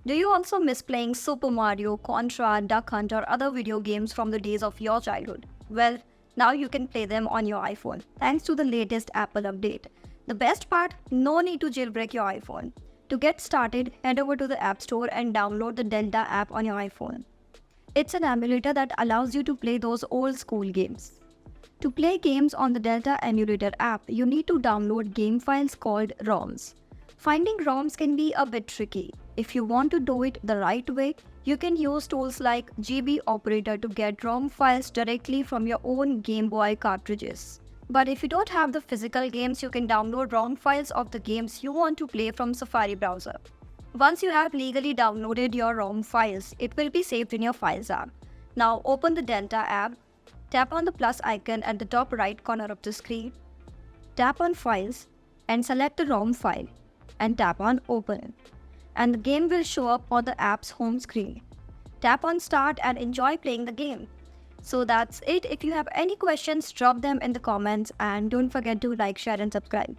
Do you also miss playing Super Mario, Contra, Duck Hunt, or other video games from the days of your childhood? Well, now you can play them on your iPhone thanks to the latest Apple update. The best part, no need to jailbreak your iPhone. To get started, head over to the App Store and download the Delta app on your iPhone. It's an emulator that allows you to play those old school games. To play games on the Delta emulator app, you need to download game files called ROMs. Finding ROMs can be a bit tricky. If you want to do it the right way, you can use tools like GB Operator to get ROM files directly from your own Game Boy cartridges. But if you don't have the physical games, you can download ROM files of the games you want to play from Safari browser. Once you have legally downloaded your ROM files, it will be saved in your Files app. Now open the Delta app, tap on the plus icon at the top right corner of the screen, tap on Files and select the ROM file and tap on Open. And the game will show up on the app's home screen. Tap on Start and enjoy playing the game. So that's it. If you have any questions, drop them in the comments and don't forget to like, share and subscribe.